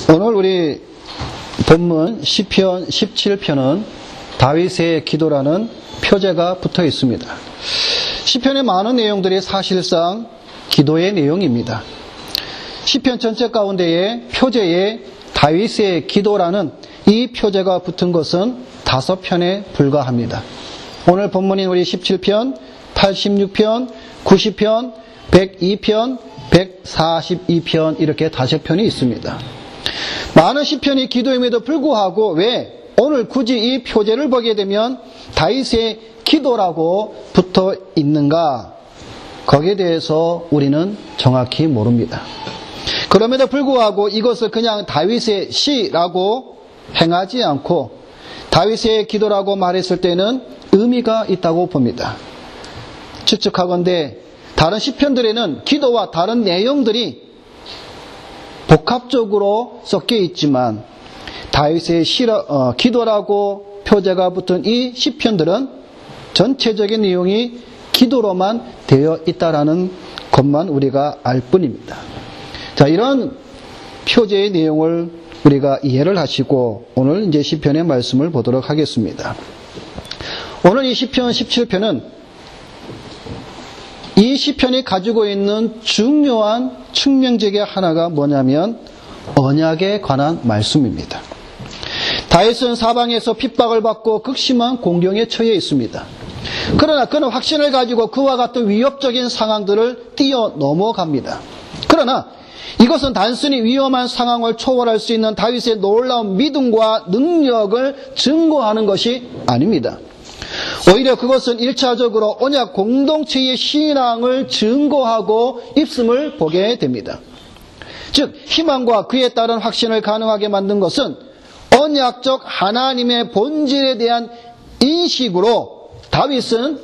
오늘 우리 본문 시편 17편은 다윗의 기도라는 표제가 붙어 있습니다. 시편의 많은 내용들이 사실상 기도의 내용입니다. 시편 전체 가운데에 표제에 다윗의 기도라는 이 표제가 붙은 것은 5편에 불과합니다. 오늘 본문인 우리 17편, 86편, 90편, 102편, 142편 이렇게 5편이 있습니다. 많은 시편이 기도임에도 불구하고 왜 오늘 굳이 이 표제를 보게 되면 다윗의 기도라고 붙어 있는가? 거기에 대해서 우리는 정확히 모릅니다. 그럼에도 불구하고 이것을 그냥 다윗의 시라고 행하지 않고 다윗의 기도라고 말했을 때는 의미가 있다고 봅니다. 추측하건대 다른 시편들에는 기도와 다른 내용들이 복합적으로 섞여 있지만 다윗의 기도라고 표제가 붙은 이 시편들은 전체적인 내용이 기도로만 되어 있다라는 것만 우리가 알 뿐입니다. 자, 이런 표제의 내용을 우리가 이해를 하시고 오늘 이제 시편의 말씀을 보도록 하겠습니다. 오늘 이 시편 17편은 이 시편이 가지고 있는 중요한 측면적의 하나가 뭐냐면 언약에 관한 말씀입니다. 다윗은 사방에서 핍박을 받고 극심한 공경에 처해 있습니다. 그러나 그는 확신을 가지고 그와 같은 위협적인 상황들을 뛰어 넘어갑니다. 그러나 이것은 단순히 위험한 상황을 초월할 수 있는 다윗의 놀라운 믿음과 능력을 증거하는 것이 아닙니다. 오히려 그것은 1차적으로 언약 공동체의 신앙을 증거하고 있음을 보게 됩니다. 즉 희망과 그에 따른 확신을 가능하게 만든 것은 언약적 하나님의 본질에 대한 인식으로 다윗은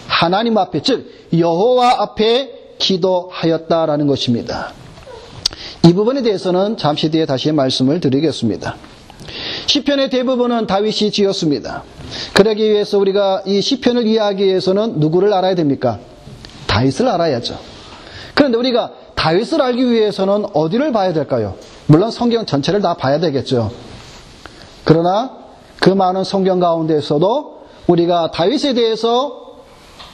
하나님 앞에 즉 여호와 앞에 기도하였다라는 것입니다. 이 부분에 대해서는 잠시 뒤에 다시 말씀을 드리겠습니다. 시편의 대부분은 다윗이 지었습니다. 그러기 위해서 우리가 이 시편을 이해하기 위해서는 누구를 알아야 됩니까? 다윗을 알아야죠. 그런데 우리가 다윗을 알기 위해서는 어디를 봐야 될까요? 물론 성경 전체를 다 봐야 되겠죠. 그러나 그 많은 성경 가운데서도 우리가 다윗에 대해서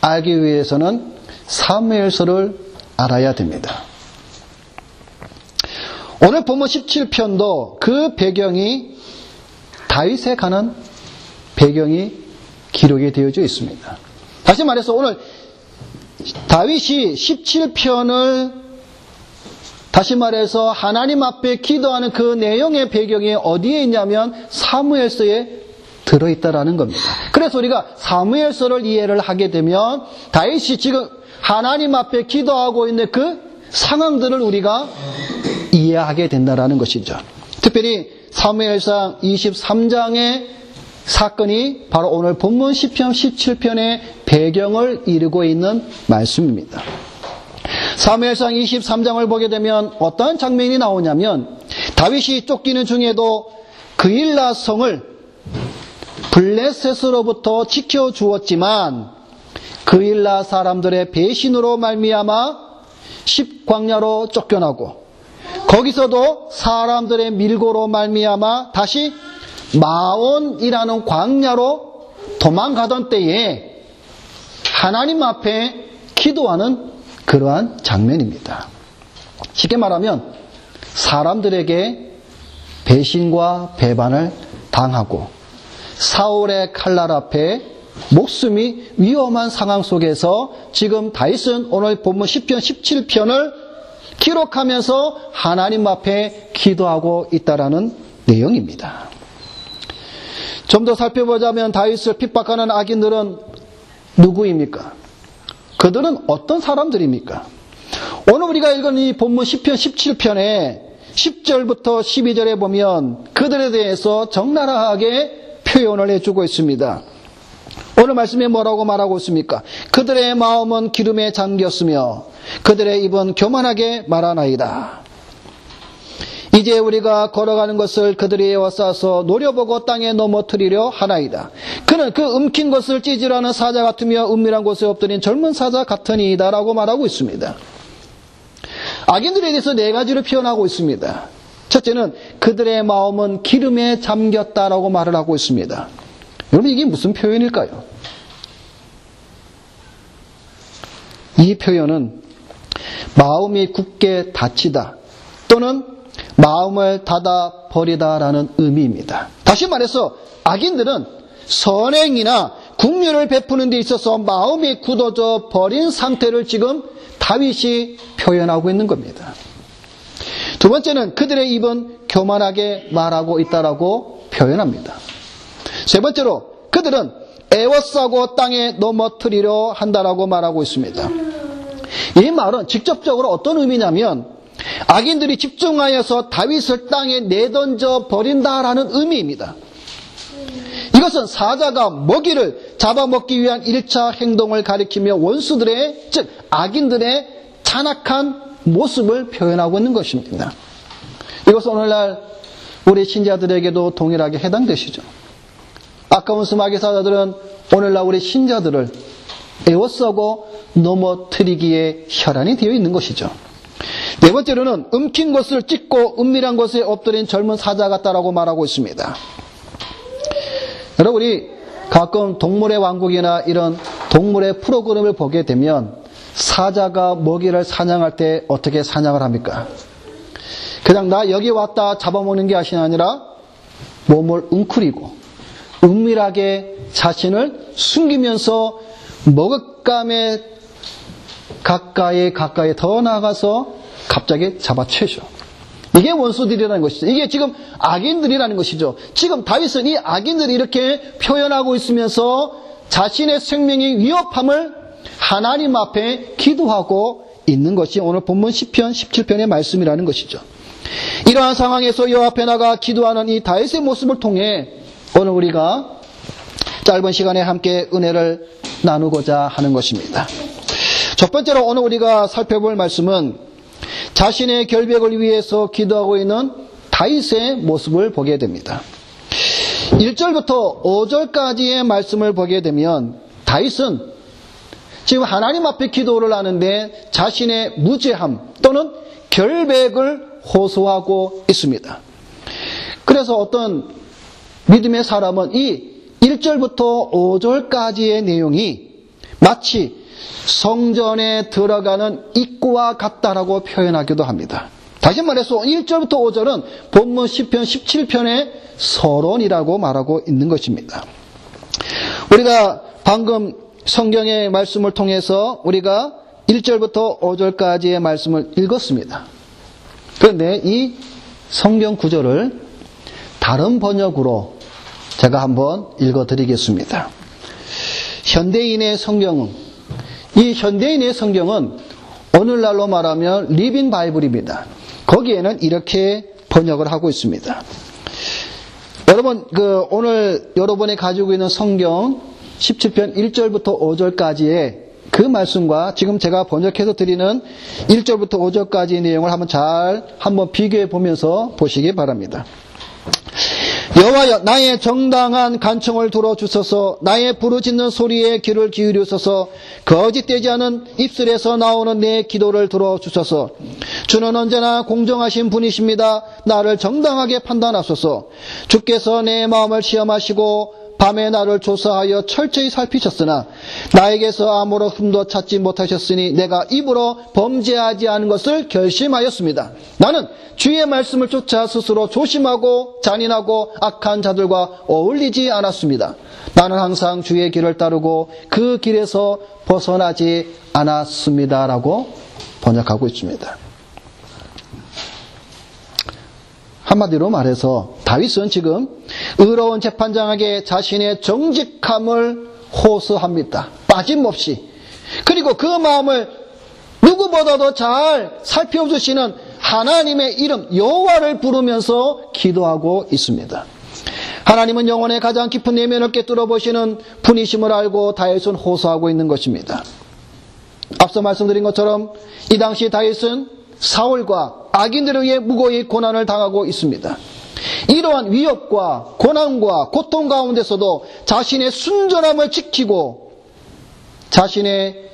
알기 위해서는 사무엘서를 알아야 됩니다. 오늘 본문 17편도 그 배경이 다윗에 관한 배경이 기록이 되어져 있습니다. 다시 말해서 오늘 다윗이 17편을 다시 말해서 하나님 앞에 기도하는 그 내용의 배경이 어디에 있냐면 사무엘서에 들어있다라는 겁니다. 그래서 우리가 사무엘서를 이해를 하게 되면 다윗이 지금 하나님 앞에 기도하고 있는 그 상황들을 우리가 이해하게 된다라는 것이죠. 특별히 사무엘상 23장의 사건이 바로 오늘 본문 시편 17편의 배경을 이루고 있는 말씀입니다. 사무엘상 23장을 보게 되면 어떠한 장면이 나오냐면 다윗이 쫓기는 중에도 그일라 성을 블레셋으로부터 지켜주었지만 그일라 사람들의 배신으로 말미암아 십광야로 쫓겨나고 거기서도 사람들의 밀고로 말미암아 다시 마온이라는 광야로 도망가던 때에 하나님 앞에 기도하는 그러한 장면입니다. 쉽게 말하면 사람들에게 배신과 배반을 당하고 사울의 칼날 앞에 목숨이 위험한 상황 속에서 지금 다윗은 오늘 본문 시편 17편을 기록하면서 하나님 앞에 기도하고 있다라는 내용입니다. 좀 더 살펴보자면 다윗을 핍박하는 악인들은 누구입니까? 그들은 어떤 사람들입니까? 오늘 우리가 읽은 이 본문 시편 17편에 10절부터 12절에 보면 그들에 대해서 적나라하게 표현을 해주고 있습니다. 오늘 말씀에 뭐라고 말하고 있습니까? 그들의 마음은 기름에 잠겼으며 그들의 입은 교만하게 말하나이다. 이제 우리가 걸어가는 것을 그들이 에워싸서 노려보고 땅에 넘어뜨리려 하나이다. 그는 그 움킨 것을 찌질하는 사자 같으며 은밀한 곳에 엎드린 젊은 사자 같으니이다 라고 말하고 있습니다. 악인들에 대해서 4가지로 표현하고 있습니다. 첫째는 그들의 마음은 기름에 잠겼다라고 말을 하고 있습니다. 여러분, 이게 무슨 표현일까요? 이 표현은 마음이 굳게 닫히다 또는 마음을 닫아 버리다라는 의미입니다. 다시 말해서 악인들은 선행이나 긍휼을 베푸는 데 있어서 마음이 굳어져 버린 상태를 지금 다윗이 표현하고 있는 겁니다. 두 번째는 그들의 입은 교만하게 말하고 있다라고 표현합니다. 세 번째로 그들은 애워싸고 땅에 넘어뜨리려 한다라고 말하고 있습니다. 이 말은 직접적으로 어떤 의미냐면 악인들이 집중하여서 다윗을 땅에 내던져 버린다라는 의미입니다. 이것은 사자가 먹이를 잡아먹기 위한 1차 행동을 가리키며 원수들의, 즉 악인들의 잔악한 모습을 표현하고 있는 것입니다. 이것은 오늘날 우리 신자들에게도 동일하게 해당되시죠. 아까운스 마귀사자들은 오늘날 우리 신자들을 애워싸고 넘어뜨리기에 혈안이 되어 있는 것이죠. 네 번째로는 움킨 것을 찢고 은밀한 것에 엎드린 젊은 사자 같다라고 말하고 있습니다. 여러분, 우리 가끔 동물의 왕국이나 이런 동물의 프로그램을 보게 되면 사자가 먹이를 사냥할 때 어떻게 사냥을 합니까? 그냥 나 여기 왔다 잡아먹는 게 아니라 몸을 웅크리고 은밀하게 자신을 숨기면서 먹잇감에 가까이 더 나아가서 갑자기 잡아채죠. 이게 원수들이라는 것이죠. 이게 지금 악인들이라는 것이죠. 지금 다윗은 이 악인들이 이렇게 표현하고 있으면서 자신의 생명의 위협함을 하나님 앞에 기도하고 있는 것이 오늘 본문 시편 17편의 말씀이라는 것이죠. 이러한 상황에서 여호와 앞에 나가 기도하는 이 다윗의 모습을 통해 오늘 우리가 짧은 시간에 함께 은혜를 나누고자 하는 것입니다. 첫 번째로 오늘 우리가 살펴볼 말씀은 자신의 결백을 위해서 기도하고 있는 다윗의 모습을 보게 됩니다. 1절부터 5절까지의 말씀을 보게 되면 다윗은 지금 하나님 앞에 기도를 하는데 자신의 무죄함 또는 결백을 호소하고 있습니다. 그래서 어떤 믿음의 사람은 이 1절부터 5절까지의 내용이 마치 성전에 들어가는 입구와 같다라고 표현하기도 합니다. 다시 말해서 1절부터 5절은 본문 시편 17편의 서론이라고 말하고 있는 것입니다. 우리가 방금 성경의 말씀을 통해서 우리가 1절부터 5절까지의 말씀을 읽었습니다. 그런데 이 성경 구절을 다른 번역으로 제가 한번 읽어드리겠습니다. 현대인의 성경은 이 현대인의 성경은 오늘날로 말하면 리빙 바이블입니다. 거기에는 이렇게 번역을 하고 있습니다. 여러분, 오늘 여러분이 가지고 있는 성경 17편 1절부터 5절까지의 그 말씀과 지금 제가 번역해서 드리는 1절부터 5절까지의 내용을 한번 비교해 보면서 보시기 바랍니다. 여호와여, 나의 정당한 간청을 들어주소서. 나의 부르짖는 소리에 귀를 기울이소서. 거짓되지 않은 입술에서 나오는 내 기도를 들어주소서. 주는 언제나 공정하신 분이십니다. 나를 정당하게 판단하소서. 주께서 내 마음을 시험하시고 밤에 나를 조사하여 철저히 살피셨으나 나에게서 아무런 흠도 찾지 못하셨으니 내가 입으로 범죄하지 않은 것을 결심하였습니다. 나는 주의 말씀을 쫓아 스스로 조심하고 잔인하고 악한 자들과 어울리지 않았습니다. 나는 항상 주의 길을 따르고 그 길에서 벗어나지 않았습니다라고 번역하고 있습니다. 한마디로 말해서 다윗은 지금 의로운 재판장에게 자신의 정직함을 호소합니다. 빠짐없이. 그리고 그 마음을 누구보다도 잘 살펴주시는 하나님의 이름 여호와를 부르면서 기도하고 있습니다. 하나님은 영혼의 가장 깊은 내면을 꿰뚫어 보시는 분이심을 알고 다윗은 호소하고 있는 것입니다. 앞서 말씀드린 것처럼 이 당시 다윗은 사울과 악인들에 의해 무고히 고난을 당하고 있습니다. 이러한 위협과 고난과 고통 가운데서도 자신의 순전함을 지키고 자신의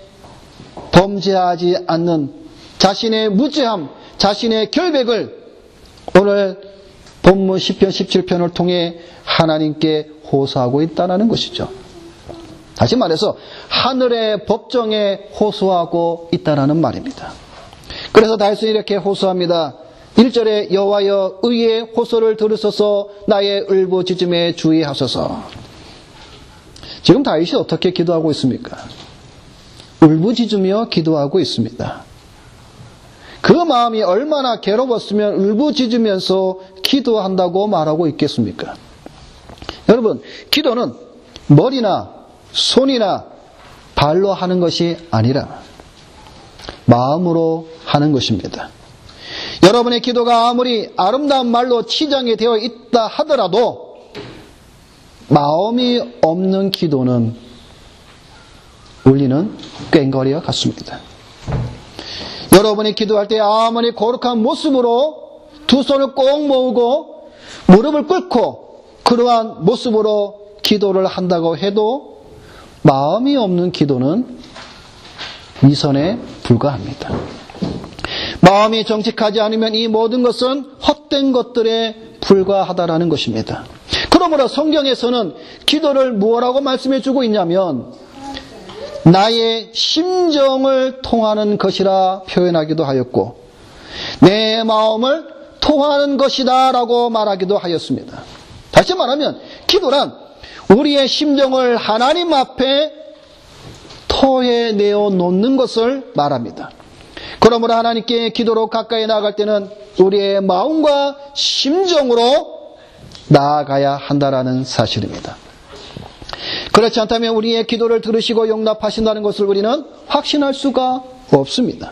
범죄하지 않는 자신의 무죄함, 자신의 결백을 오늘 본문 시편 17편을 통해 하나님께 호소하고 있다는 것이죠. 다시 말해서 하늘의 법정에 호소하고 있다는 말입니다. 그래서 다윗은 이렇게 호소합니다. 1절에 여호와여 의의 호소를 들으소서 나의 울부짖음에 주의하소서. 지금 다윗이 어떻게 기도하고 있습니까? 울부짖으며 기도하고 있습니다. 그 마음이 얼마나 괴로웠으면 울부짖으면서 기도한다고 말하고 있겠습니까? 여러분, 기도는 머리나 손이나 발로 하는 것이 아니라 마음으로 하는 것입니다. 여러분의 기도가 아무리 아름다운 말로 치장이 되어 있다 하더라도 마음이 없는 기도는 울리는 꽹과리와 같습니다. 여러분이 기도할 때 아무리 거룩한 모습으로 두 손을 꼭 모으고 무릎을 꿇고 그러한 모습으로 기도를 한다고 해도 마음이 없는 기도는 위선에 불과합니다. 마음이 정직하지 않으면 이 모든 것은 헛된 것들에 불과하다라는 것입니다. 그러므로 성경에서는 기도를 무엇라고 말씀해 주고 있냐면 나의 심정을 통하는 것이라 표현하기도 하였고 내 마음을 통하는 것이다 라고 말하기도 하였습니다. 다시 말하면 기도란 우리의 심정을 하나님 앞에 토해내어 놓는 것을 말합니다. 그러므로 하나님께 기도로 가까이 나아갈 때는 우리의 마음과 심정으로 나아가야 한다라는 사실입니다. 그렇지 않다면 우리의 기도를 들으시고 용납하신다는 것을 우리는 확신할 수가 없습니다.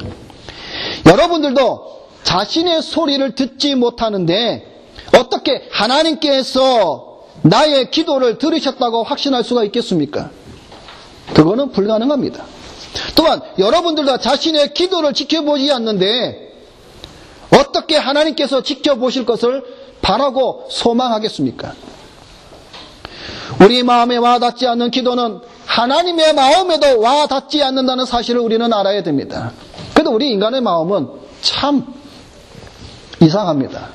여러분들도 자신의 소리를 듣지 못하는데 어떻게 하나님께서 나의 기도를 들으셨다고 확신할 수가 있겠습니까? 그거는 불가능합니다. 또한 여러분들도 자신의 기도를 지켜보지 않는데 어떻게 하나님께서 지켜보실 것을 바라고 소망하겠습니까? 우리 마음에 와닿지 않는 기도는 하나님의 마음에도 와닿지 않는다는 사실을 우리는 알아야 됩니다. 그래도 우리 인간의 마음은 참 이상합니다.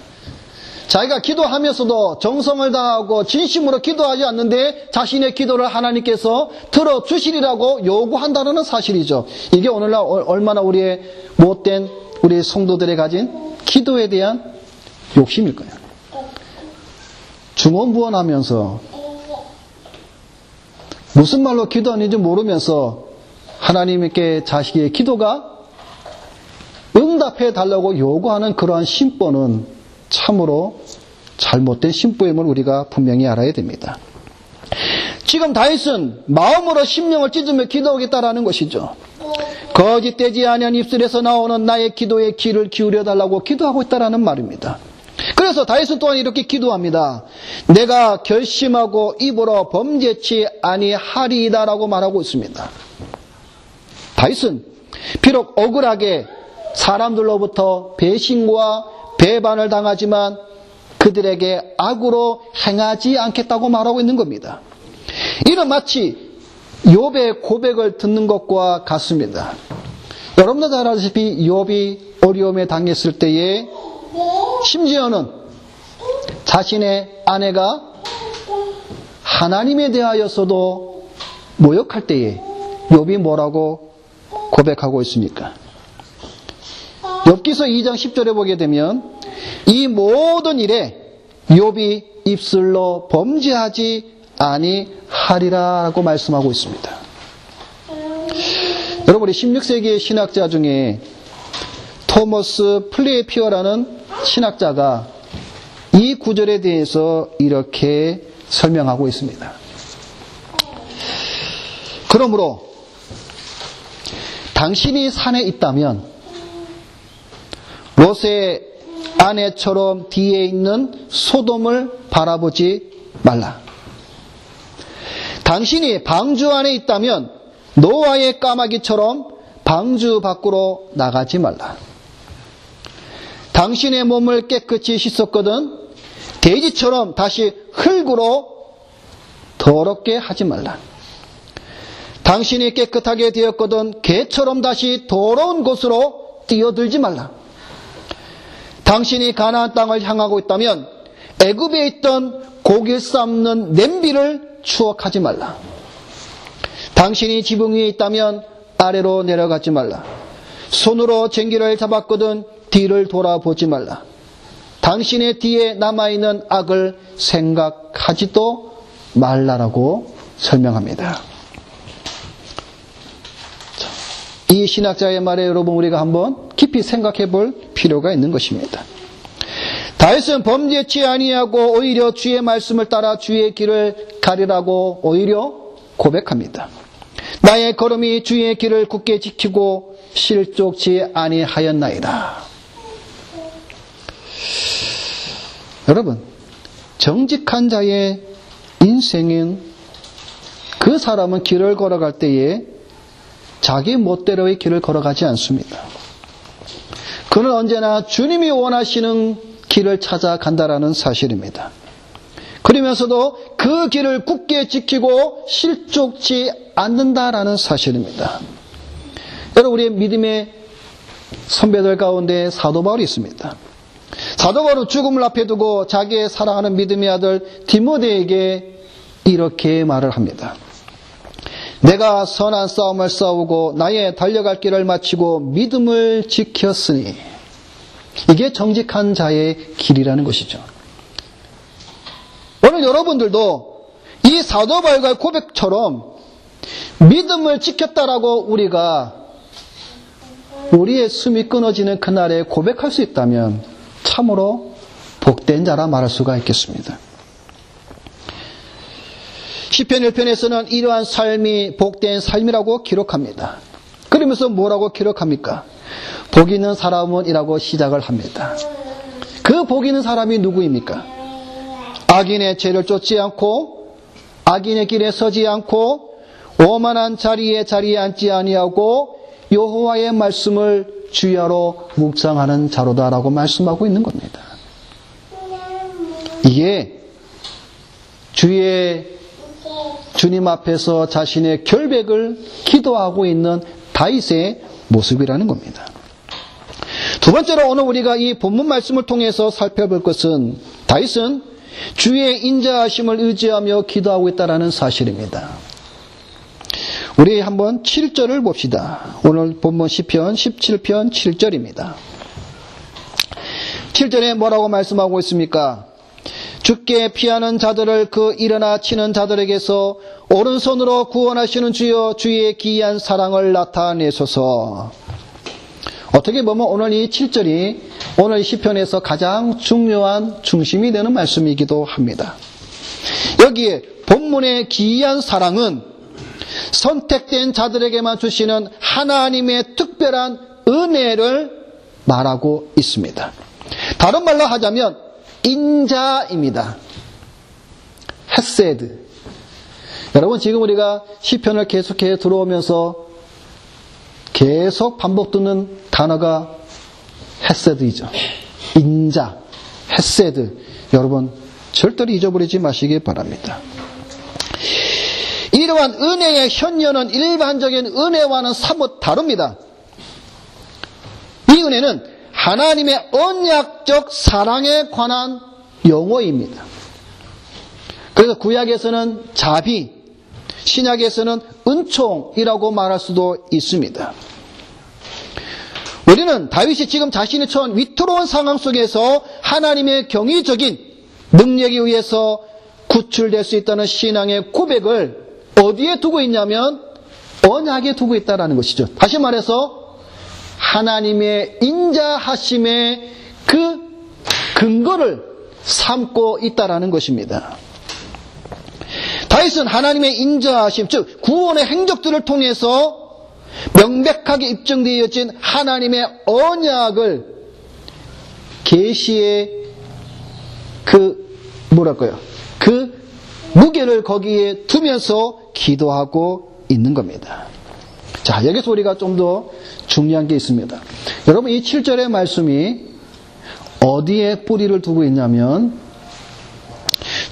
자기가 기도하면서도 정성을 다하고 진심으로 기도하지 않는데 자신의 기도를 하나님께서 들어주시리라고 요구한다는 사실이죠. 이게 오늘날 얼마나 우리의 못된 우리 성도들이 가진 기도에 대한 욕심일까요? 중언부언하면서 무슨 말로 기도하는지 모르면서 하나님께 자식의 기도가 응답해 달라고 요구하는 그러한 심보는 참으로 잘못된 심보임을 우리가 분명히 알아야 됩니다. 지금 다윗은 마음으로 심령을 찢으며 기도하겠다라는 것이죠. 거짓되지 아니한 입술에서 나오는 나의 기도에 귀를 기울여 달라고 기도하고 있다라는 말입니다. 그래서 다윗은 또한 이렇게 기도합니다. 내가 결심하고 입으로 범죄치 아니하리이다라고 말하고 있습니다. 다윗은 비록 억울하게 사람들로부터 배신과 배반을 당하지만 그들에게 악으로 행하지 않겠다고 말하고 있는 겁니다. 이는 마치 욥의 고백을 듣는 것과 같습니다. 여러분도 잘 아시다시피 욥이 어려움에 당했을 때에 심지어는 자신의 아내가 하나님에 대하여서도 모욕할 때에 욥이 뭐라고 고백하고 있습니까? 욥기서 2장 10절에 보게 되면 이 모든 일에 욥이 입술로 범죄하지 아니하리라고 말씀하고 있습니다. 여러분, 우리 16세기의 신학자 중에 토머스 플레이피어라는 신학자가 이 구절에 대해서 이렇게 설명하고 있습니다. 그러므로 당신이 산에 있다면 롯의 아내처럼 뒤에 있는 소돔을 바라보지 말라. 당신이 방주 안에 있다면 노아의 까마귀처럼 방주 밖으로 나가지 말라. 당신의 몸을 깨끗이 씻었거든 돼지처럼 다시 흙으로 더럽게 하지 말라. 당신이 깨끗하게 되었거든 개처럼 다시 더러운 곳으로 뛰어들지 말라. 당신이 가나안 땅을 향하고 있다면 애굽에 있던 고기 삶는 냄비를 추억하지 말라. 당신이 지붕 위에 있다면 아래로 내려가지 말라. 손으로 쟁기를 잡았거든 뒤를 돌아보지 말라. 당신의 뒤에 남아있는 악을 생각하지도 말라라고 설명합니다. 이 신학자의 말에 여러분 우리가 한번 깊이 생각해 볼 필요가 있는 것입니다. 다윗은 범죄치 아니하고 오히려 주의 말씀을 따라 주의 길을 가리라고 오히려 고백합니다. 나의 걸음이 주의 길을 굳게 지키고 실족치 아니하였나이다. 여러분, 정직한 자의 인생은 그 사람은 길을 걸어갈 때에 자기 멋대로의 길을 걸어가지 않습니다. 그는 언제나 주님이 원하시는 길을 찾아간다라는 사실입니다. 그러면서도 그 길을 굳게 지키고 실족치 않는다라는 사실입니다. 여러분, 우리의 믿음의 선배들 가운데 사도 바울이 있습니다. 사도 바울은 죽음을 앞에 두고 자기의 사랑하는 믿음의 아들 디모데에게 이렇게 말을 합니다. 내가 선한 싸움을 싸우고 나의 달려갈 길을 마치고 믿음을 지켰으니, 이게 정직한 자의 길이라는 것이죠. 오늘 여러분들도 이 사도 바울의 고백처럼 믿음을 지켰다라고 우리가 우리의 숨이 끊어지는 그날에 고백할 수 있다면 참으로 복된 자라 말할 수가 있겠습니다. 시편 1편에서는 이러한 삶이 복된 삶이라고 기록합니다. 그러면서 뭐라고 기록합니까? 복 있는 사람은 이라고 시작을 합니다. 그 복 있는 사람이 누구입니까? 악인의 죄를 쫓지 않고 악인의 길에 서지 않고 오만한 자리에 앉지 아니하고 여호와의 말씀을 주야로 묵상하는 자로다라고 말씀하고 있는 겁니다. 이게 주님 앞에서 자신의 결백을 기도하고 있는 다윗의 모습이라는 겁니다. 두 번째로 오늘 우리가 이 본문 말씀을 통해서 살펴볼 것은 다윗은 주의 인자하심을 의지하며 기도하고 있다는 사실입니다. 우리 한번 7절을 봅시다. 오늘 본문 시편 17편 7절입니다. 7절에 뭐라고 말씀하고 있습니까? 주께 피하는 자들을 그 일어나 치는 자들에게서 오른손으로 구원하시는 주여 주의 기이한 사랑을 나타내소서. 어떻게 보면 오늘 이 7절이 오늘 시편에서 가장 중요한 중심이 되는 말씀이기도 합니다. 여기에 본문의 기이한 사랑은 선택된 자들에게만 주시는 하나님의 특별한 은혜를 말하고 있습니다. 다른 말로 하자면 인자입니다. 헤세드. 여러분, 지금 우리가 시편을 계속해 들어오면서 계속 반복 듣는 단어가 헤세드이죠. 인자, 헤세드. 여러분, 절대로 잊어버리지 마시기 바랍니다. 이러한 은혜의 현녀는 일반적인 은혜와는 사뭇 다릅니다. 이 은혜는 하나님의 언약적 사랑에 관한 용어입니다. 그래서 구약에서는 자비, 신약에서는 은총이라고 말할 수도 있습니다. 우리는 다윗이 지금 자신이 처한 위태로운 상황 속에서 하나님의 경이적인 능력에 의해서 구출될 수 있다는 신앙의 고백을 어디에 두고 있냐면 언약에 두고 있다는 것이죠. 다시 말해서 하나님의 인자하심의 그 근거를 삼고 있다는 것입니다. 다윗은 하나님의 인자하심, 즉 구원의 행적들을 통해서 명백하게 입증되어진 하나님의 언약을 계시의 그 무게를 거기에 두면서 기도하고 있는 겁니다. 자, 여기서 우리가 좀 더 중요한 게 있습니다. 여러분, 이 7절의 말씀이 어디에 뿌리를 두고 있냐면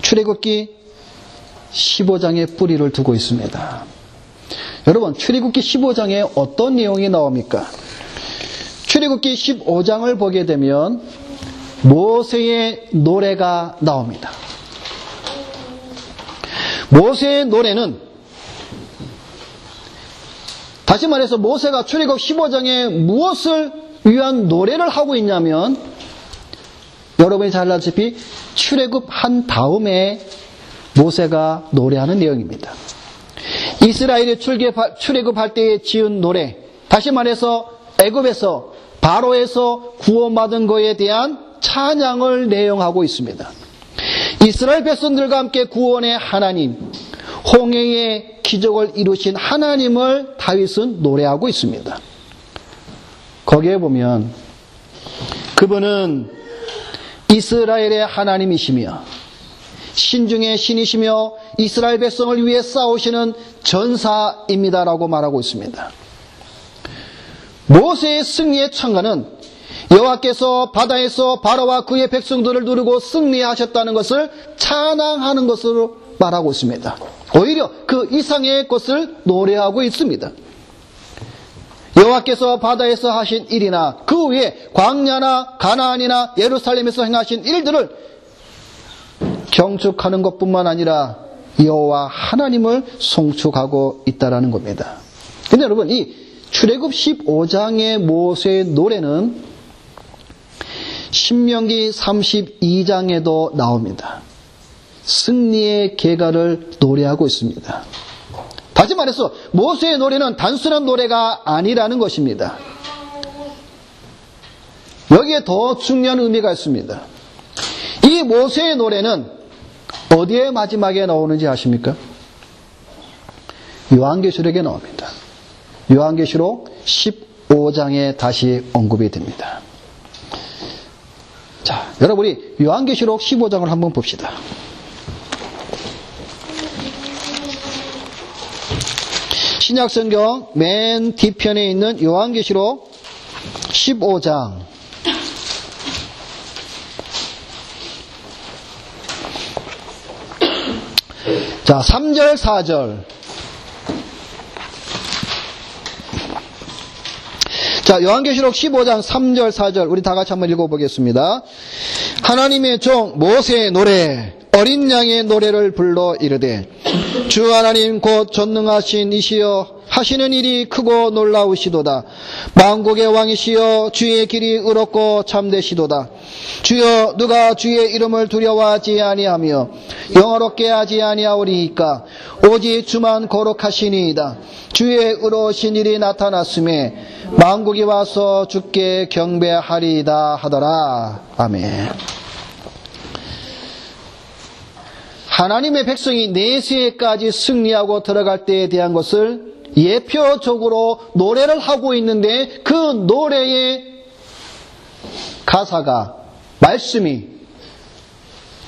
출애굽기 15장에 뿌리를 두고 있습니다. 여러분, 출애굽기 15장에 어떤 내용이 나옵니까? 출애굽기 15장을 보게 되면 모세의 노래가 나옵니다. 모세의 노래는 다시 말해서 모세가 출애굽 15장에 무엇을 위한 노래를 하고 있냐면 여러분이 잘 알다시피 출애굽한 다음에 모세가 노래하는 내용입니다. 이스라엘이 출애굽할 때에 지은 노래, 다시 말해서 애굽에서 바로에서 구원받은 것에 대한 찬양을 내용하고 있습니다. 이스라엘 백성들과 함께 구원의 하나님, 홍해의 기적을 이루신 하나님을 다윗은 노래하고 있습니다. 거기에 보면 그분은 이스라엘의 하나님이시며 신중의 신이시며 이스라엘 백성을 위해 싸우시는 전사입니다라고 말하고 있습니다. 모세의 승리의 창가는 여호와께서 바다에서 바로와 그의 백성들을 누르고 승리하셨다는 것을 찬양하는 것으로 말하고 있습니다. 오히려 그 이상의 것을 노래하고 있습니다. 여호와께서 바다에서 하신 일이나 그 위에 광야나 가나안이나 예루살렘에서 행하신 일들을 경축하는 것뿐만 아니라 여호와 하나님을 송축하고 있다라는 겁니다. 근데 여러분, 이 출애굽 15장의 모세의 노래는 신명기 32장에도 나옵니다. 승리의 계가를 노래하고 있습니다. 다시 말해서 모세의 노래는 단순한 노래가 아니라는 것입니다. 여기에 더 중요한 의미가 있습니다. 이 모세의 노래는 어디에 마지막에 나오는지 아십니까? 요한계시록에 나옵니다. 요한계시록 15장에 다시 언급이 됩니다. 자, 여러분이 요한계시록 15장을 한번 봅시다. 신약성경 맨 뒤편에 있는 요한계시록 15장. 자, 3절, 4절. 자, 요한계시록 15장 3절, 4절. 우리 다 같이 한번 읽어보겠습니다. 하나님의 종 모세의 노래, 어린 양의 노래를 불러 이르되 주 하나님 곧 전능하신 이시여 하시는 일이 크고 놀라우시도다. 만국의 왕이시여 주의 길이 의롭고 참되시도다. 주여 누가 주의 이름을 두려워하지 아니하며 영화롭게 하지 아니하오리이까 오직 주만 거룩하시니이다. 주의 의로우신 일이 나타났음에 만국이 와서 주께 경배하리이다 하더라. 아멘. 하나님의 백성이 내세까지 승리하고 들어갈 때에 대한 것을 예표적으로 노래를 하고 있는데 그 노래의 가사가, 말씀이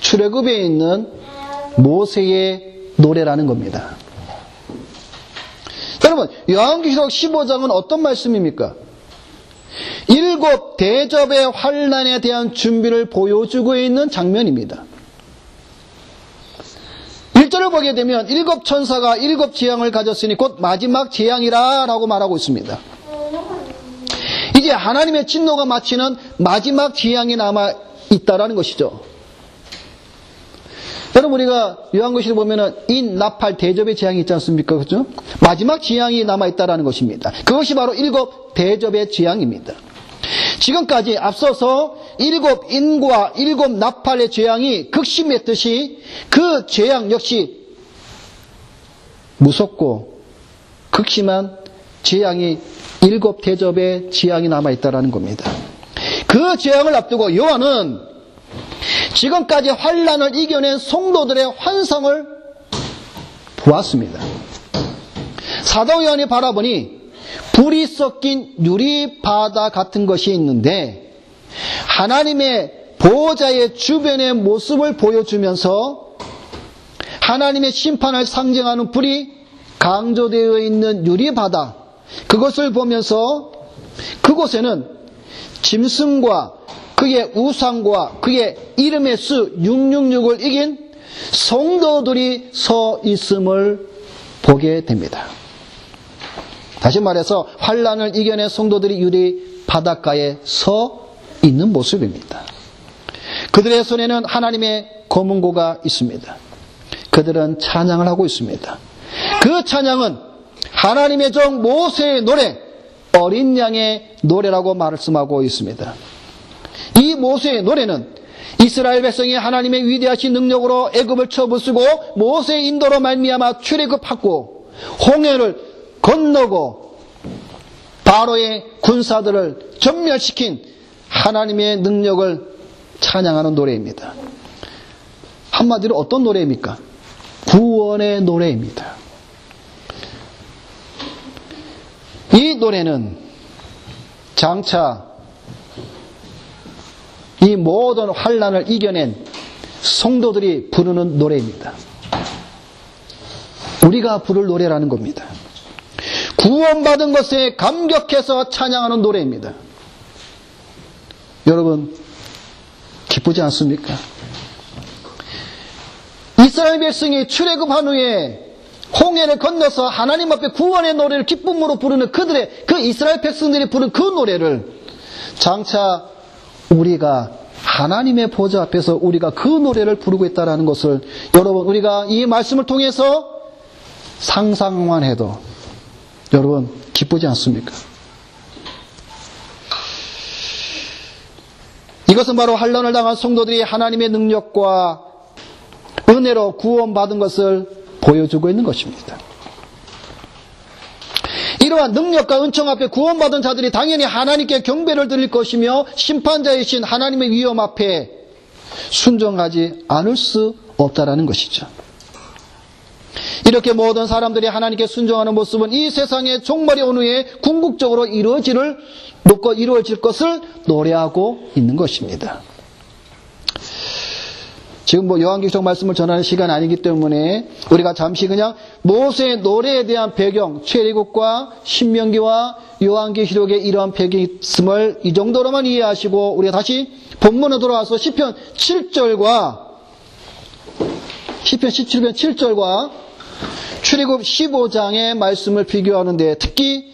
출애굽에 있는 모세의 노래라는 겁니다. 여러분, 요한계시록 15장은 어떤 말씀입니까? 7 대접의 환난에 대한 준비를 보여주고 있는 장면입니다. 1절을 보게 되면 7 천사가 7 재앙을 가졌으니 곧 마지막 재앙이라 라고 말하고 있습니다. 이제 하나님의 진노가 마치는 마지막 재앙이 남아있다라는 것이죠. 여러분, 우리가 요한계시록 보면은 인나팔 대접의 재앙이 있지 않습니까? 그렇죠? 마지막 재앙이 남아있다라는 것입니다. 그것이 바로 7 대접의 재앙입니다. 지금까지 앞서서 7 인과 7 나팔의 재앙이 극심했듯이 그 재앙 역시 무섭고 극심한 재앙이 7 대접의 재앙이 남아있다라는 겁니다. 그 재앙을 앞두고 요한은 지금까지 환난을 이겨낸 성도들의 환상을 보았습니다. 사도 요한이 바라보니 불이 섞인 유리바다 같은 것이 있는데 하나님의 보호자의 주변의 모습을 보여주면서 하나님의 심판을 상징하는 불이 강조되어 있는 유리바다, 그것을 보면서 그곳에는 짐승과 그의 우상과 그의 이름의 수 666을 이긴 성도들이 서 있음을 보게 됩니다. 다시 말해서 환난을 이겨낸 성도들이 유리 바닷가에 서 있는 모습입니다. 그들의 손에는 하나님의 검은고가 있습니다. 그들은 찬양을 하고 있습니다. 그 찬양은 하나님의 종 모세의 노래, 어린 양의 노래라고 말씀하고 있습니다. 이 모세의 노래는 이스라엘 백성이 하나님의 위대하신 능력으로 애굽을 쳐부수고 모세의 인도로 말미암아 출애굽하고 홍해를 건너고 바로의 군사들을 전멸시킨 하나님의 능력을 찬양하는 노래입니다. 한마디로 어떤 노래입니까? 구원의 노래입니다. 이 노래는 장차 이 모든 환난을 이겨낸 성도들이 부르는 노래입니다. 우리가 부를 노래라는 겁니다. 구원받은 것에 감격해서 찬양하는 노래입니다. 여러분 기쁘지 않습니까? 이스라엘 백성이 출애굽한 후에 홍해를 건너서 하나님 앞에 구원의 노래를 기쁨으로 부르는 그들의 그 이스라엘 백성들이 부른 그 노래를 장차 우리가 하나님의 보좌 앞에서 우리가 그 노래를 부르고 있다는 것을 여러분 우리가 이 말씀을 통해서 상상만 해도 여러분 기쁘지 않습니까? 이것은 바로 환난을 당한 성도들이 하나님의 능력과 은혜로 구원받은 것을 보여주고 있는 것입니다. 이러한 능력과 은총 앞에 구원받은 자들이 당연히 하나님께 경배를 드릴 것이며 심판자이신 하나님의 위엄 앞에 순종하지 않을 수 없다라는 것이죠. 이렇게 모든 사람들이 하나님께 순종하는 모습은 이 세상의 종말이 온 후에 궁극적으로 이루어질 것을 노래하고 있는 것입니다. 지금 요한계시록 말씀을 전하는 시간 아니기 때문에 우리가 잠시 그냥 모세의 노래에 대한 배경, 출애굽과 신명기와 요한계시록의 이러한 배경이 있음을 이 정도로만 이해하시고 우리가 다시 본문으로 돌아와서 시편 17편 7절과 출애굽 15장의 말씀을 비교하는데 특히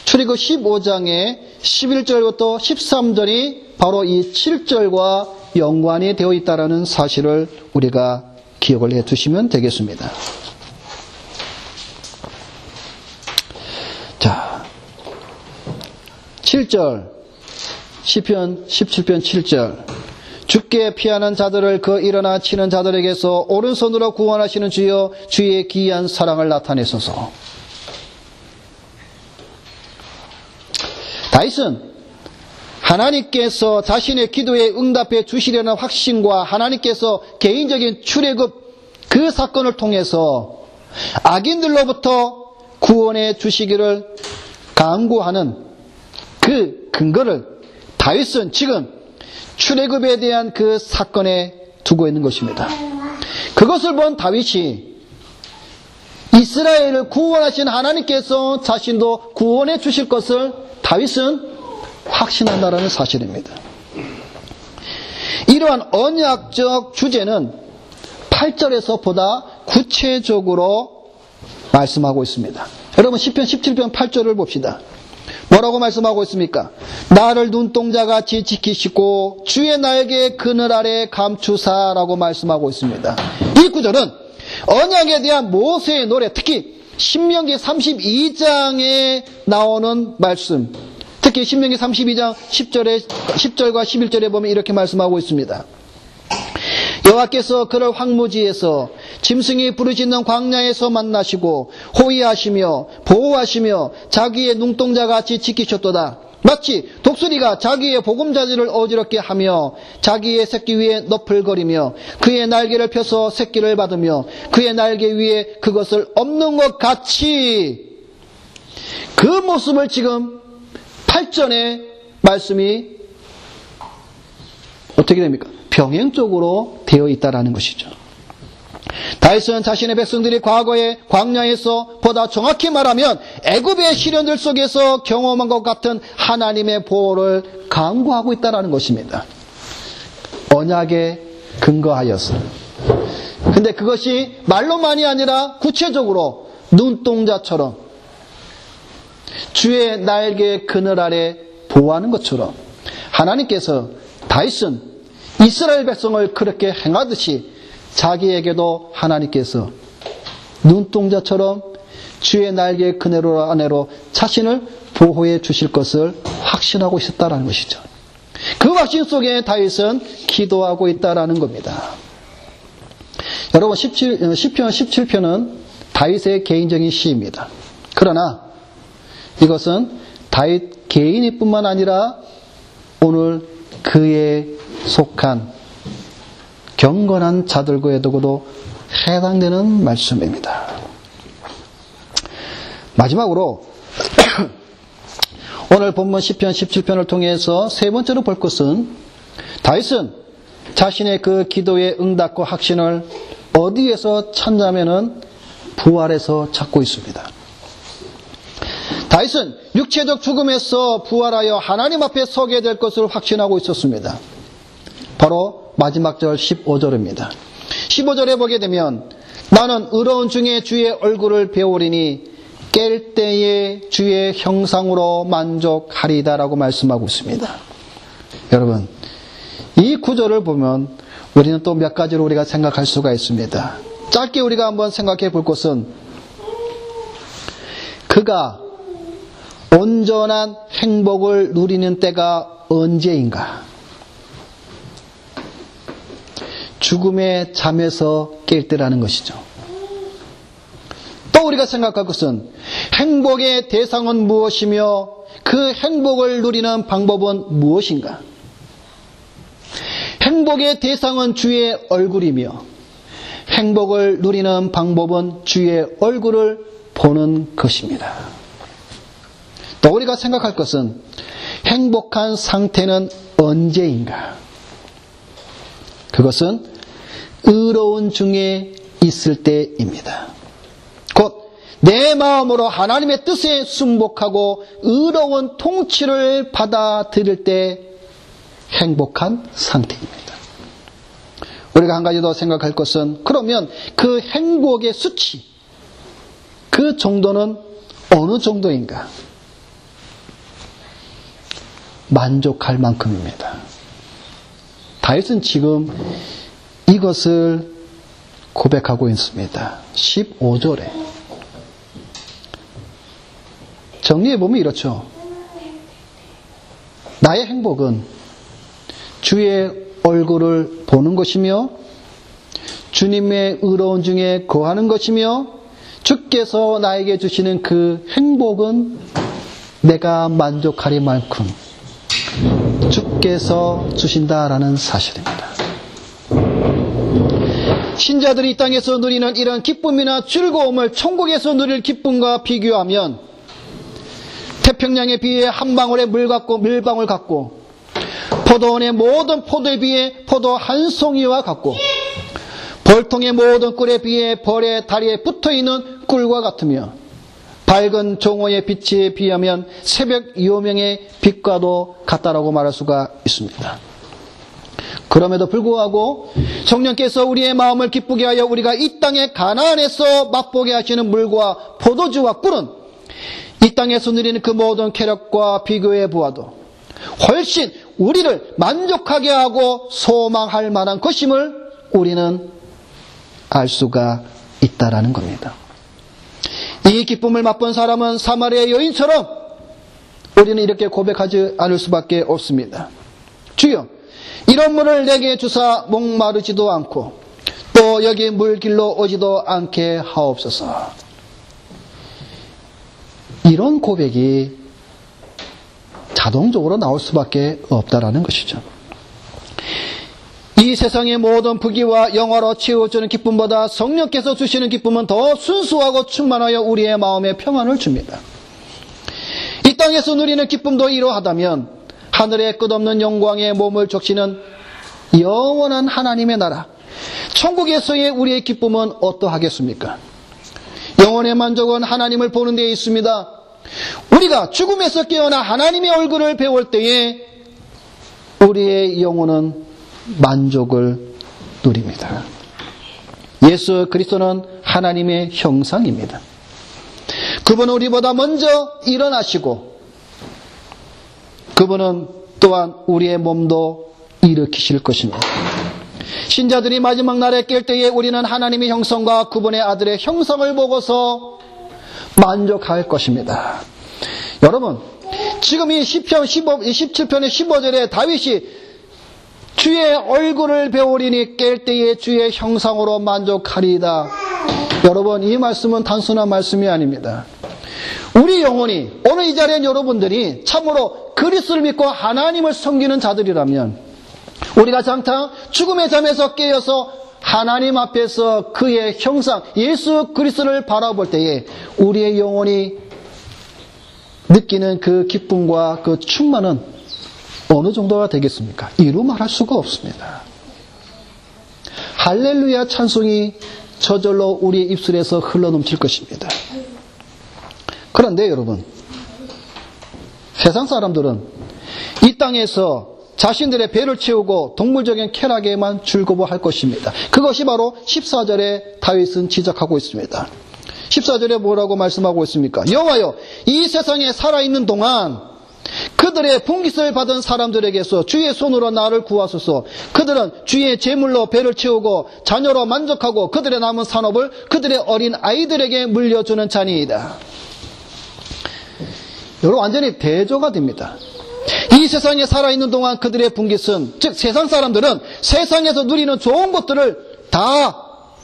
출애굽 15장의 11절부터 13절이 바로 이 7절과 연관이 되어 있다는 사실을 우리가 기억을 해두시면 되겠습니다. 자, 7절 시편 17편 7절 주께 피하는 자들을 그 일어나 치는 자들에게서 오른손으로 구원하시는 주여 주의 기이한 사랑을 나타내소서. 다윗은 하나님께서 자신의 기도에 응답해 주시려는 확신과 하나님께서 개인적인 출애굽 그 사건을 통해서 악인들로부터 구원해 주시기를 간구하는 그 근거를 다윗은 지금 출애굽에 대한 그 사건에 두고 있는 것입니다. 그것을 본 다윗이 이스라엘을 구원하신 하나님께서 자신도 구원해 주실 것을 다윗은 확신한다는 사실입니다. 이러한 언약적 주제는 8절에서 보다 구체적으로 말씀하고 있습니다. 여러분 시편 17편 8절을 봅시다. 뭐라고 말씀하고 있습니까? 나를 눈동자같이 지키시고 주의 나에게 그늘 아래 감추사라고 말씀하고 있습니다. 이 구절은 언약에 대한 모세의 노래, 특히 신명기 32장에 나오는 말씀, 특히 신명기 32장 10절과 11절에 보면 이렇게 말씀하고 있습니다. 여호와께서 그를 황무지에서 짐승이 부르짖는 광야에서 만나시고 호위하시며 보호하시며 자기의 눈동자같이 지키셨도다. 마치 독수리가 자기의 보금자리를 어지럽게 하며 자기의 새끼 위에 너풀거리며 그의 날개를 펴서 새끼를 받으며 그의 날개 위에 그것을 엎는 것 같이 그 모습을 지금 8절의 말씀이 어떻게 됩니까? 병행적으로 되어 있다라는 것이죠. 다윗은 자신의 백성들이 과거에 광야에서 보다 정확히 말하면 애굽의 시련들 속에서 경험한 것 같은 하나님의 보호를 간구하고 있다라는 것입니다. 언약에 근거하여서. 근데 그것이 말로만이 아니라 구체적으로 눈동자처럼 주의 날개 그늘 아래 보호하는 것처럼 하나님께서 다윗은 이스라엘 백성을 그렇게 행하듯이 자기에게도 하나님께서 눈동자처럼 주의 날개 그네로 아내로 자신을 보호해 주실 것을 확신하고 있었다는 것이죠. 그 확신 속에 다윗은 기도하고 있다는 겁니다. 여러분, 시편 17편은 다윗의 개인적인 시입니다. 그러나 이것은 다윗 개인이 뿐만 아니라 오늘 그에 속한 경건한 자들에게도 해당되는 말씀입니다. 마지막으로 오늘 본문 시편 17편을 통해서 세 번째로 볼 것은 다윗은 자신의 그 기도의 응답과 확신을 어디에서 찾냐면은 부활에서 찾고 있습니다. 다윗은 육체적 죽음에서 부활하여 하나님 앞에 서게 될 것을 확신하고 있었습니다. 바로 마지막 절 15절입니다. 15절에 보게 되면 나는 의로운 중에 주의 얼굴을 배우리니 깰 때에 주의 형상으로 만족하리다라고 말씀하고 있습니다. 여러분, 이 구절을 보면 우리는 또 몇 가지로 우리가 생각할 수가 있습니다. 짧게 우리가 한번 생각해 볼 것은 그가 온전한 행복을 누리는 때가 언제인가? 죽음의 잠에서 깰 때라는 것이죠. 또 우리가 생각할 것은 행복의 대상은 무엇이며 그 행복을 누리는 방법은 무엇인가? 행복의 대상은 주의 얼굴이며 행복을 누리는 방법은 주의 얼굴을 보는 것입니다. 또 우리가 생각할 것은 행복한 상태는 언제인가? 그것은 의로운 중에 있을 때입니다. 곧 내 마음으로 하나님의 뜻에 순복하고 의로운 통치를 받아들일 때 행복한 상태입니다. 우리가 한 가지 더 생각할 것은 그러면 그 행복의 수치, 그 정도는 어느 정도인가? 만족할 만큼입니다. 다윗은 지금 이것을 고백하고 있습니다. 15절에 정리해보면 이렇죠. 나의 행복은 주의 얼굴을 보는 것이며 주님의 의로운 중에 거하는 것이며 주께서 나에게 주시는 그 행복은 내가 만족하리만큼 주께서 주신다라는 사실입니다. 신자들이 이 땅에서 누리는 이런 기쁨이나 즐거움을 천국에서 누릴 기쁨과 비교하면 태평양에 비해 한 방울의 물방울 같고 포도원의 모든 포도에 비해 포도 한 송이와 같고 벌통의 모든 꿀에 비해 벌의 다리에 붙어있는 꿀과 같으며 밝은 종호의 빛에 비하면 새벽 요명의 빛과도 같다라고 말할 수가 있습니다. 그럼에도 불구하고 성령께서 우리의 마음을 기쁘게 하여 우리가 이 땅의 가나안에서 맛보게 하시는 물과 포도주와 꿀은 이 땅에서 누리는 그 모든 쾌락과 비교해 보아도 훨씬 우리를 만족하게 하고 소망할 만한 것임을 우리는 알 수가 있다라는 겁니다. 이 기쁨을 맛본 사람은 사마리아 여인처럼 우리는 이렇게 고백하지 않을 수밖에 없습니다. 주여, 이런 물을 내게 주사 목마르지도 않고 또 여기 물길로 오지도 않게 하옵소서. 이런 고백이 자동적으로 나올 수밖에 없다라는 것이죠. 이 세상의 모든 부귀와 영화로 채워주는 기쁨보다 성령께서 주시는 기쁨은 더 순수하고 충만하여 우리의 마음에 평안을 줍니다. 이 땅에서 누리는 기쁨도 이러하다면 하늘의 끝없는 영광에 몸을 적시는 영원한 하나님의 나라, 천국에서의 우리의 기쁨은 어떠하겠습니까? 영혼의 만족은 하나님을 보는 데에 있습니다. 우리가 죽음에서 깨어나 하나님의 얼굴을 배울 때에 우리의 영혼은 만족을 누립니다. 예수 그리스도는 하나님의 형상입니다. 그분은 우리보다 먼저 일어나시고 그분은 또한 우리의 몸도 일으키실 것입니다. 신자들이 마지막 날에 깰 때에 우리는 하나님의 형성과 그분의 아들의 형상을 보고서 만족할 것입니다. 여러분, 지금 이 시편 17편의 15절에 다윗이 주의 얼굴을 배우리니 깰 때에 주의 형상으로 만족하리이다. 여러분, 이 말씀은 단순한 말씀이 아닙니다. 우리 영혼이, 오늘 이 자리에 여러분들이 참으로 그리스도를 믿고 하나님을 섬기는 자들이라면 우리가 장차 죽음의 잠에서 깨어서 하나님 앞에서 그의 형상 예수 그리스도를 바라볼 때에 우리의 영혼이 느끼는 그 기쁨과 그 충만은 어느 정도가 되겠습니까? 이루 말할 수가 없습니다. 할렐루야 찬송이 저절로 우리의 입술에서 흘러넘칠 것입니다. 그런데 여러분, 세상 사람들은 이 땅에서 자신들의 배를 채우고 동물적인 쾌락에만 즐거워할 것입니다. 그것이 바로 14절에 다윗은 지적하고 있습니다. 14절에 뭐라고 말씀하고 있습니까? 여호와여, 이 세상에 살아있는 동안 그들의 분깃을 받은 사람들에게서 주의 손으로 나를 구하소서. 그들은 주의 제물로 배를 채우고 자녀로 만족하고 그들의 남은 산업을 그들의 어린 아이들에게 물려주는 자니이다. 여러분, 완전히 대조가 됩니다. 이 세상에 살아있는 동안 그들의 분깃은, 즉 세상 사람들은 세상에서 누리는 좋은 것들을 다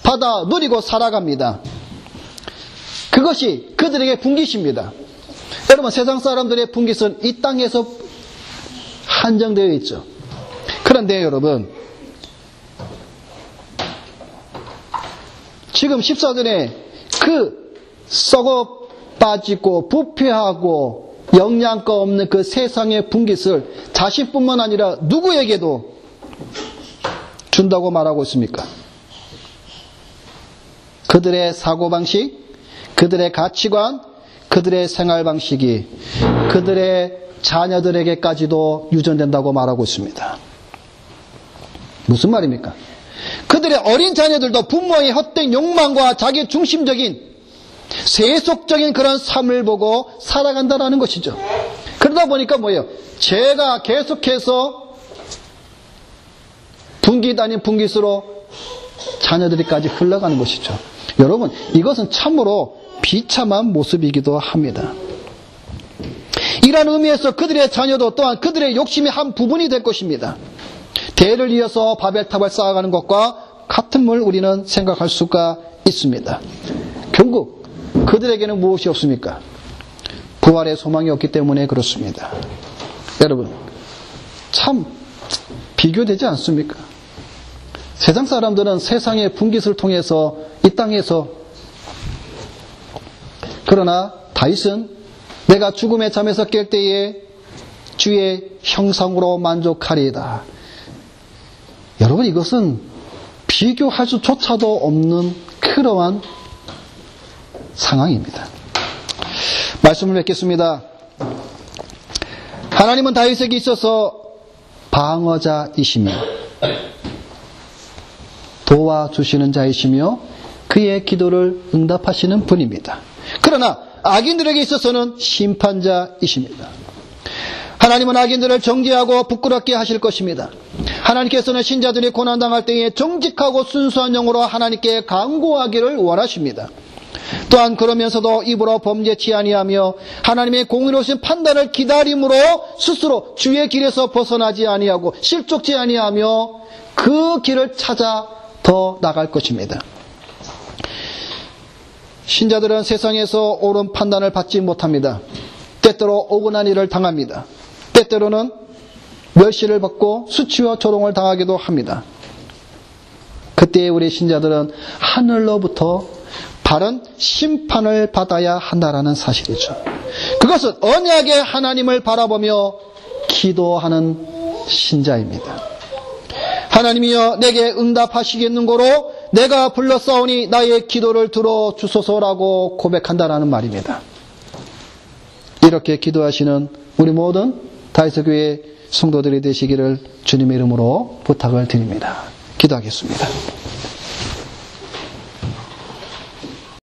받아 누리고 살아갑니다. 그것이 그들에게 분깃입니다. 여러분, 세상 사람들의 분깃은 이 땅에서 한정되어 있죠. 그런데 여러분, 지금 14절에 그 썩어 빠지고 부패하고 영양가 없는 그 세상의 분깃을 자신뿐만 아니라 누구에게도 준다고 말하고 있습니까? 그들의 사고방식, 그들의 가치관, 그들의 생활방식이 그들의 자녀들에게까지도 유전된다고 말하고 있습니다. 무슨 말입니까? 그들의 어린 자녀들도 부모의 헛된 욕망과 자기 중심적인 세속적인 그런 삶을 보고 살아간다는 것이죠. 그러다 보니까 뭐예요? 죄가 계속해서 분깃 아닌 분깃으로 자녀들이까지 흘러가는 것이죠. 여러분, 이것은 참으로 비참한 모습이기도 합니다. 이런 의미에서 그들의 자녀도 또한 그들의 욕심의 한 부분이 될 것입니다. 대를 이어서 바벨탑을 쌓아가는 것과 같은 걸 우리는 생각할 수가 있습니다. 결국 그들에게는 무엇이 없습니까? 부활의 소망이 없기 때문에 그렇습니다. 여러분, 참 비교되지 않습니까? 세상 사람들은 세상의 분깃을 통해서 이 땅에서, 그러나 다윗은 내가 죽음의 잠에서 깰 때에 주의 형상으로 만족하리이다. 여러분, 이것은 비교할 수조차도 없는 그러한 상황입니다. 말씀을 맺겠습니다. 하나님은 다윗에게 있어서 방어자이시며 도와주시는 자이시며 그의 기도를 응답하시는 분입니다. 그러나 악인들에게 있어서는 심판자이십니다. 하나님은 악인들을 정죄하고 부끄럽게 하실 것입니다. 하나님께서는 신자들이 고난당할 때에 정직하고 순수한 영으로 하나님께 간구하기를 원하십니다. 또한 그러면서도 입으로 범죄치 아니하며 하나님의 공의로우신 판단을 기다림으로 스스로 주의 길에서 벗어나지 아니하고 실족지 아니하며 그 길을 찾아 더 나갈 것입니다. 신자들은 세상에서 옳은 판단을 받지 못합니다. 때때로 억울한 일을 당합니다. 때때로는 멸시를 받고 수치와 조롱을 당하기도 합니다. 그때 우리 신자들은 하늘로부터 바른 심판을 받아야 한다라는 사실이죠. 그것은 언약의 하나님을 바라보며 기도하는 신자입니다. 하나님이여 내게 응답하시겠는고로 내가 불렀사오니 나의 기도를 들어주소서라고 고백한다라는 말입니다. 이렇게 기도하시는 우리 모든 다윗의 교회 성도들이 되시기를 주님의 이름으로 부탁을 드립니다. 기도하겠습니다.